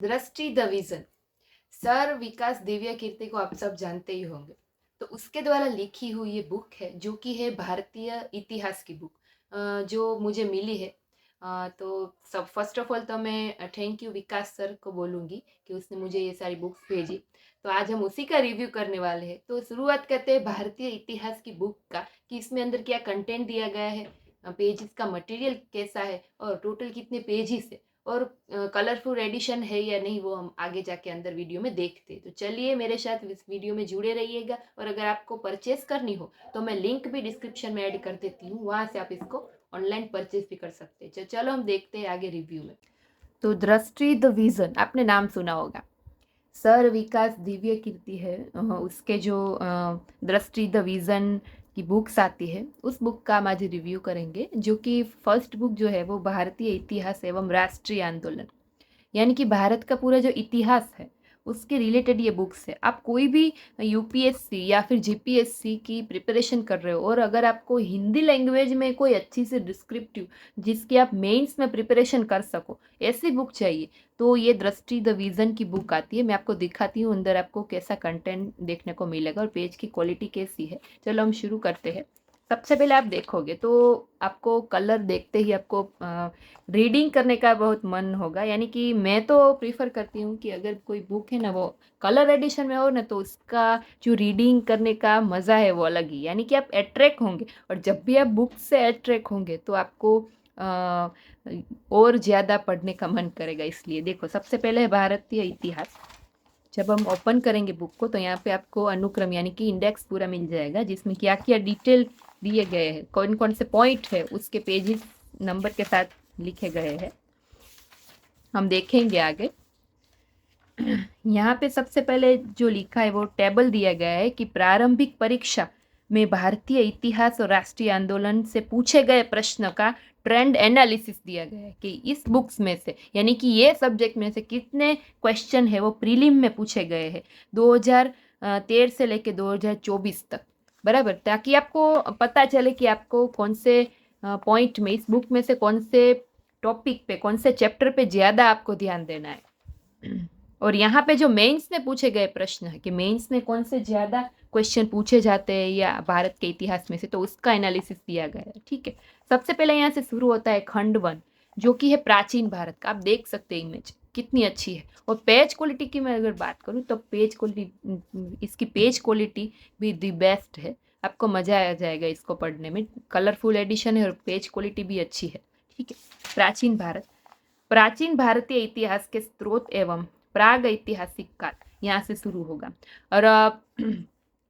दृष्टि the vision. Sir विकास दिव्य कीर्ति को आप सब जानते ही होंगे। तो उसके द्वारा लिखी हुई ये बुक है जो कि है भारतीय इतिहास की बुक, जो मुझे मिली है। तो सब फर्स्ट ऑफ ऑल तो मैं थैंक यू विकास सर को बोलूँगी कि उसने मुझे ये सारी बुक्स भेजी। तो आज हम उसी का रिव्यू करने वाले हैं। तो शुरुआत करते हैं भारतीय इतिहास की बुक का कि इसमें अंदर क्या कंटेंट दिया गया है, पेजेस का मटेरियल कैसा है और टोटल कितने पेजेस है और कलरफुल एडिशन है या नहीं वो हम आगे जाके अंदर वीडियो में देखते हैं। तो चलिए मेरे साथ इस वीडियो में जुड़े रहिएगा और अगर आपको परचेस करनी हो तो मैं लिंक भी डिस्क्रिप्शन में ऐड कर देती हूँ, वहाँ से आप इसको ऑनलाइन परचेस भी कर सकते हैं। चलो हम देखते हैं आगे रिव्यू में। तो दृष्टि द विजन आपने नाम सुना होगा। सर विकास दिव्य कीर्ति है, उसके जो दृष्टि द विजन की बुक्स आती है उस बुक का हम आज रिव्यू करेंगे, जो कि फर्स्ट बुक जो है वो भारतीय इतिहास एवं राष्ट्रीय आंदोलन, यानी कि भारत का पूरा जो इतिहास है उसके रिलेटेड ये बुक्स है। आप कोई भी यूपीएससी या फिर जीपीएससी की प्रिपरेशन कर रहे हो और अगर आपको हिंदी लैंग्वेज में कोई अच्छी सी डिस्क्रिप्टिव जिसकी आप मेंस में प्रिपरेशन कर सको ऐसी बुक चाहिए तो ये दृष्टि द विजन की बुक आती है। मैं आपको दिखाती हूँ अंदर आपको कैसा कंटेंट देखने को मिलेगा और पेज की क्वालिटी कैसी है। चलो हम शुरू करते हैं। सबसे पहले आप देखोगे तो आपको कलर देखते ही आपको रीडिंग करने का बहुत मन होगा, यानी कि मैं तो प्रीफर करती हूँ कि अगर कोई बुक है ना वो कलर एडिशन में हो ना तो उसका जो रीडिंग करने का मज़ा है वो अलग ही, यानी कि आप अट्रैक्ट होंगे और जब भी आप बुक से अट्रैक्ट होंगे तो आपको और ज़्यादा पढ़ने का मन करेगा। इसलिए देखो सबसे पहले है भारतीय इतिहास। जब हम ओपन करेंगे बुक को तो यहाँ पे आपको अनुक्रम यानी कि इंडेक्स पूरा मिल जाएगा जिसमें क्या क्या डिटेल दिए गए हैं, कौन कौन से पॉइंट है उसके पेजेस नंबर के साथ लिखे गए हैं। हम देखेंगे आगे। यहाँ पे सबसे पहले जो लिखा है वो टेबल दिया गया है कि प्रारंभिक परीक्षा में भारतीय इतिहास और राष्ट्रीय आंदोलन से पूछे गए प्रश्न का ट्रेंड एनालिसिस दिया गया है कि इस बुक्स में से यानी कि ये सब्जेक्ट में से कितने क्वेश्चन है वो प्रीलिम में पूछे गए हैं 2013 से लेके 2024 तक, बराबर, ताकि आपको पता चले कि आपको कौन से पॉइंट में इस बुक में से कौन से टॉपिक पे कौन से चैप्टर पे ज़्यादा आपको ध्यान देना है। और यहाँ पे जो मेंस में पूछे गए प्रश्न है कि मेंस में कौन से ज़्यादा क्वेश्चन पूछे जाते हैं या भारत के इतिहास में से, तो उसका एनालिसिस दिया गया है। ठीक है, सबसे पहले यहाँ से शुरू होता है खंड 1 जो कि है प्राचीन भारत का। आप देख सकते हैं इमेज कितनी अच्छी है। और पेज क्वालिटी की मैं अगर बात करूँ तो पेज क्वालिटी, इसकी पेज क्वालिटी भी दी बेस्ट है। आपको मज़ा आ जाएगा इसको पढ़ने में। कलरफुल एडिशन है और पेज क्वालिटी भी अच्छी है। ठीक है, प्राचीन भारत। प्राचीन भारतीय इतिहास के स्रोत एवं प्राग ऐतिहासिक काल यहाँ से शुरू होगा। और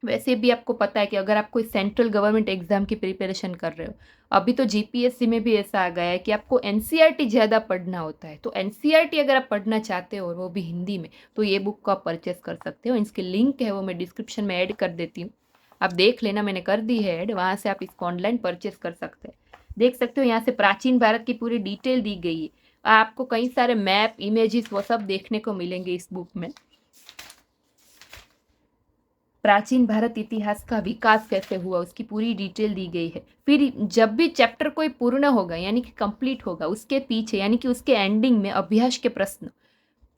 वैसे भी आपको पता है कि अगर आप कोई सेंट्रल गवर्नमेंट एग्जाम की प्रिपरेशन कर रहे हो, अभी तो जीपीएससी में भी ऐसा आ गया है कि आपको एनसीईआरटी ज़्यादा पढ़ना होता है। तो एनसीईआरटी अगर आप पढ़ना चाहते हो और वो भी हिंदी में, तो ये बुक को आप परचेस कर सकते हो। इसकी लिंक है वो मैं डिस्क्रिप्शन में ऐड कर देती हूँ, आप देख लेना, मैंने कर दी है ऐड, वहाँ से आप इसको ऑनलाइन परचेस कर सकते हैं। देख सकते हो यहाँ से प्राचीन भारत की पूरी डिटेल दी गई है। आपको कई सारे मैप, इमेजेस वो सब देखने को मिलेंगे इस बुक में। प्राचीन भारत इतिहास का विकास कैसे हुआ उसकी पूरी डिटेल दी गई है। फिर जब भी चैप्टर कोई पूर्ण होगा यानी कि कंप्लीट होगा, उसके पीछे यानी कि उसके एंडिंग में अभ्यास के प्रश्न,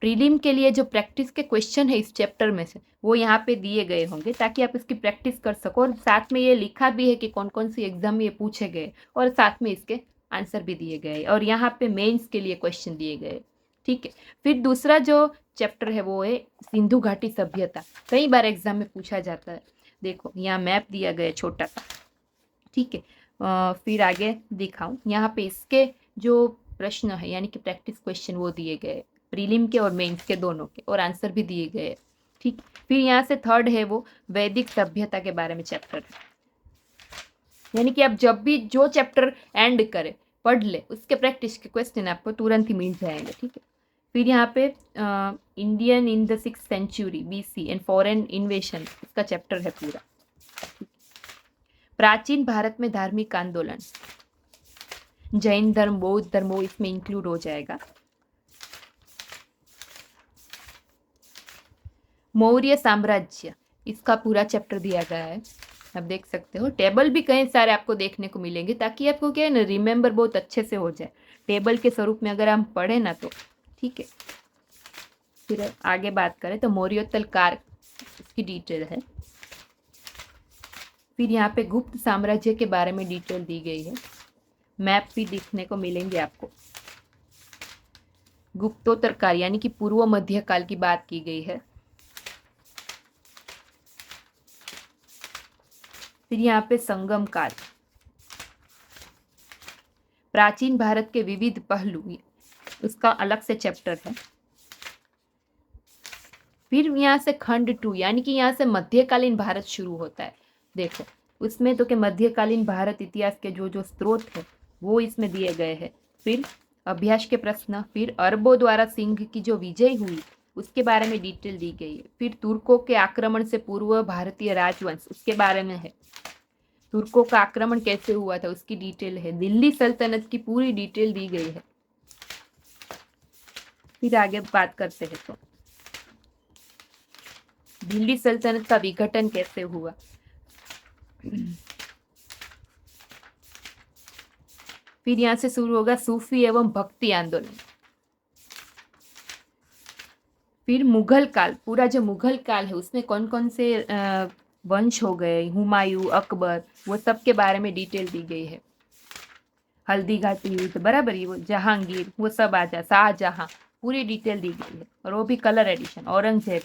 प्रीलिम के लिए जो प्रैक्टिस के क्वेश्चन है इस चैप्टर में से वो यहाँ पे दिए गए होंगे ताकि आप इसकी प्रैक्टिस कर सको। और साथ में ये लिखा भी है कि कौन कौन सी एग्जाम में ये पूछे गए और साथ में इसके आंसर भी दिए गए और यहाँ पे मेंस के लिए क्वेश्चन दिए गए। ठीक है, फिर दूसरा जो चैप्टर है वो है सिंधु घाटी सभ्यता। कई बार एग्जाम में पूछा जाता है। देखो यहाँ मैप दिया गया छोटा सा। ठीक है, फिर आगे दिखाऊं, यहाँ पे इसके जो प्रश्न है यानी कि प्रैक्टिस क्वेश्चन वो दिए गए, प्रीलिम के और मेंस के दोनों के, और आंसर भी दिए गए। ठीक, फिर यहाँ से थर्ड है वो वैदिक सभ्यता के बारे में चैप्टर है, यानी कि आप जब भी जो चैप्टर एंड करे पढ़ ले उसके प्रैक्टिस के क्वेश्चन आपको तुरंत ही मिल जाएंगे। ठीक है, फिर यहाँ पे Indian in the 6th century BC and foreign invasion, इसका चैप्टर है पूरा। प्राचीन भारत में धार्मिक आंदोलन, जैन धर्म, बौद्ध धर्म वो इसमें इंक्लूड हो जाएगा। मौर्य साम्राज्य, इसका पूरा चैप्टर दिया गया है। आप देख सकते हो टेबल भी कई सारे आपको देखने को मिलेंगे ताकि आपको क्या है ना रिमेंबर बहुत अच्छे से हो जाए टेबल के स्वरूप में अगर हम पढ़े ना तो। ठीक है, फिर आगे बात करें तो मोरियोत्तल कार इसकी डिटेल है। फिर यहाँ पे गुप्त साम्राज्य के बारे में डिटेल दी गई है। मैप भी दिखने को मिलेंगे आपको। गुप्तोत्तर काल यानी कि पूर्व मध्य काल की बात की गई है। फिर यहाँ पे संगम काल, प्राचीन भारत के विविध पहलू, उसका अलग से चैप्टर है। फिर यहाँ से खंड 2 यानी कि यहाँ से मध्यकालीन भारत शुरू होता है। देखो उसमें तो के मध्यकालीन भारत इतिहास के जो जो स्रोत है वो इसमें दिए गए हैं। फिर अभ्यास के प्रश्न, फिर अरबों द्वारा सिंह की जो विजय हुई उसके बारे में डिटेल दी गई है। फिर तुर्कों के आक्रमण से पूर्व भारतीय राजवंश उसके बारे में है। तुर्कों का आक्रमण कैसे हुआ था उसकी डिटेल है। दिल्ली सल्तनत की पूरी डिटेल दी गई है। फिर आगे बात करते हैं तो दिल्ली सल्तनत का विघटन कैसे हुआ। फिर यहां से शुरू होगा सूफी एवं भक्ति आंदोलन। फिर मुगल काल, पूरा जो मुगल काल है उसमें कौन कौन से वंश हो गए, हुमायूं, अकबर, वो सब के बारे में डिटेल दी गई है। हल्दी घाटी युद्ध, बराबर, ये वो जहांगीर, वो सब आ जा, शाहजहां, पूरी डिटेल दी गई है। और वो भी कलर एडिशन। औरंगजेब,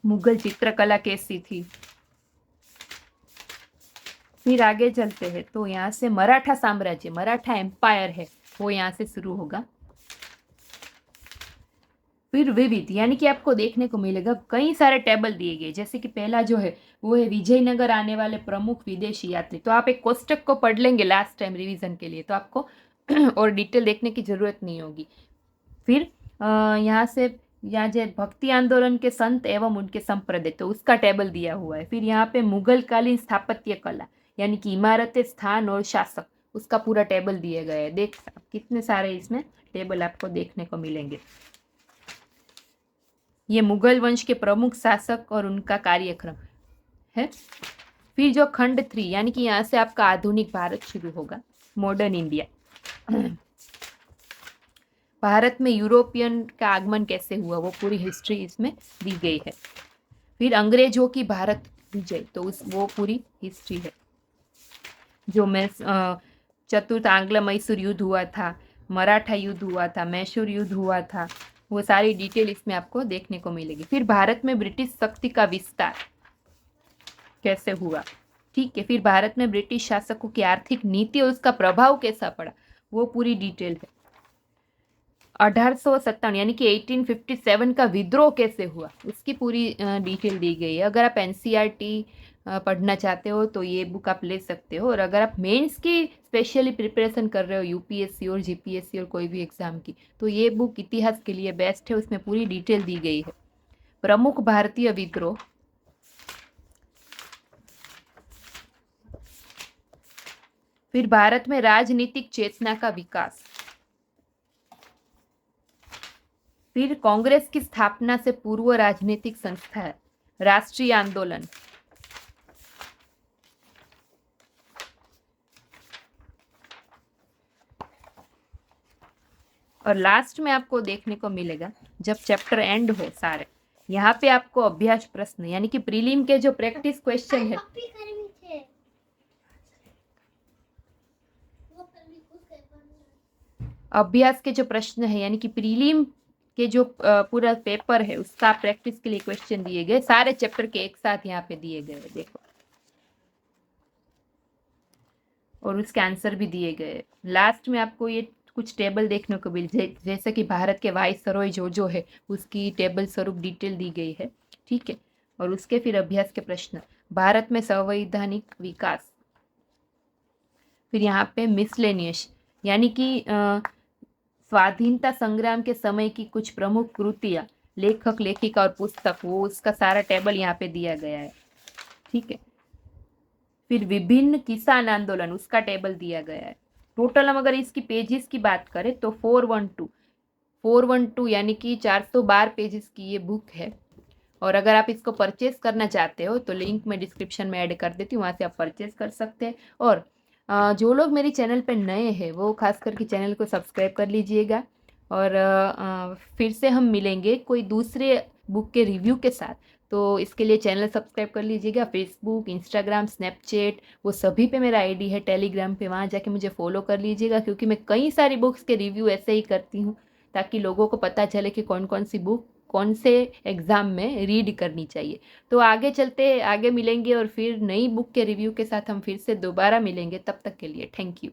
मुगल चित्रकला कैसी थी। फिर आगे चलते हैं तो यहाँ से मराठा साम्राज्य, मराठा एम्पायर है वो यहाँ से शुरू होगा। फिर विविध यानी कि आपको देखने को मिलेगा कई सारे टेबल दिए गए। जैसे कि पहला जो है वो है विजयनगर आने वाले प्रमुख विदेशी यात्री। तो आप एक कोष्टक को पढ़ लेंगे लास्ट टाइम रिवीजन के लिए, तो आपको और डिटेल देखने की जरूरत नहीं होगी। फिर यहाँ से यहाँ जो भक्ति आंदोलन के संत एवं उनके संप्रदाय, तो उसका टेबल दिया हुआ है। फिर यहाँ पे मुगल कालीन स्थापत्य कला यानी कि इमारतें, स्थान और शासक, उसका पूरा टेबल दिए गए हैं। देख कितने सारे इसमें टेबल आपको देखने को मिलेंगे। ये मुगल वंश के प्रमुख शासक और उनका कार्यक्रम है। फिर जो खंड 3 यानी कि यहाँ से आपका आधुनिक भारत शुरू होगा, मॉडर्न इंडिया। भारत में यूरोपियन का आगमन कैसे हुआ वो पूरी हिस्ट्री इसमें दी गई है। फिर अंग्रेजों की भारत विजय, तो वो पूरी हिस्ट्री है। जो चतुर्थ आंग्ल मैसूर युद्ध हुआ था, मराठा युद्ध हुआ था, मैसूर युद्ध हुआ था, वो सारी डिटेल इसमें आपको देखने को मिलेगी। फिर भारत में ब्रिटिश शक्ति का विस्तार कैसे हुआ, ठीक है। फिर भारत में ब्रिटिश शासकों की आर्थिक नीति और उसका प्रभाव कैसा पड़ा, वो पूरी डिटेल है। 1857 यानी कि 1857 का विद्रोह कैसे हुआ उसकी पूरी डिटेल दी गई है। अगर आप एनसीईआरटी पढ़ना चाहते हो तो ये बुक आप ले सकते हो। और अगर आप मेंस की स्पेशली प्रिपरेशन कर रहे हो, यूपीएससी और जीपीएससी और कोई भी एग्जाम की, तो ये बुक इतिहास के लिए बेस्ट है। उसमें पूरी डिटेल दी गई है। प्रमुख भारतीय विद्रोह, फिर भारत में राजनीतिक चेतना का विकास, फिर कांग्रेस की स्थापना से पूर्व राजनीतिक संस्था है, राष्ट्रीय आंदोलन, और लास्ट में आपको देखने को मिलेगा जब चैप्टर एंड हो सारे, यहाँ पे आपको अभ्यास प्रश्न यानी कि प्रीलिम के जो प्रैक्टिस क्वेश्चन है, अभ्यास के जो प्रश्न है यानी कि प्रीलिम के जो पूरा पेपर है उसका प्रैक्टिस के लिए क्वेश्चन दिए गए, सारे चैप्टर के एक साथ यहाँ पे दिए गए, देखो, और उसके आंसर भी दिए गए। लास्ट में आपको ये कुछ टेबल देखने को मिल जैसे कि भारत के वाइसरॉय जो है उसकी टेबल स्वरूप डिटेल दी गई है, ठीक है। और उसके फिर अभ्यास के प्रश्न, भारत में संवैधानिक विकास, फिर यहाँ पे मिसलेनियस यानी कि स्वाधीनता संग्राम के समय की कुछ प्रमुख कृतियां, लेखक, लेखिका और पुस्तक, वो उसका सारा टेबल यहाँ पे दिया गया है, ठीक है। फिर विभिन्न किसान आंदोलन, उसका टेबल दिया गया है। टोटल हम अगर इसकी पेजेस की बात करें तो 412 यानी कि 412 पेजेस की ये बुक है। और अगर आप इसको परचेस करना चाहते हो तो लिंक मैं डिस्क्रिप्शन में ऐड कर देती हूँ, वहाँ से आप परचेस कर सकते हैं। और जो लोग मेरी चैनल पे नए हैं वो खास करके चैनल को सब्सक्राइब कर लीजिएगा। और फिर से हम मिलेंगे कोई दूसरे बुक के रिव्यू के साथ। तो इसके लिए चैनल सब्सक्राइब कर लीजिएगा। फेसबुक, इंस्टाग्राम, स्नैपचैट, वो सभी पे मेरा आईडी है। टेलीग्राम पे वहाँ जाके मुझे फॉलो कर लीजिएगा, क्योंकि मैं कई सारी बुक्स के रिव्यू ऐसे ही करती हूँ, ताकि लोगों को पता चले कि कौन कौन सी बुक कौन से एग्ज़ाम में रीड करनी चाहिए। तो आगे चलते आगे मिलेंगे और फिर नई बुक के रिव्यू के साथ हम फिर से दोबारा मिलेंगे। तब तक के लिए थैंक यू।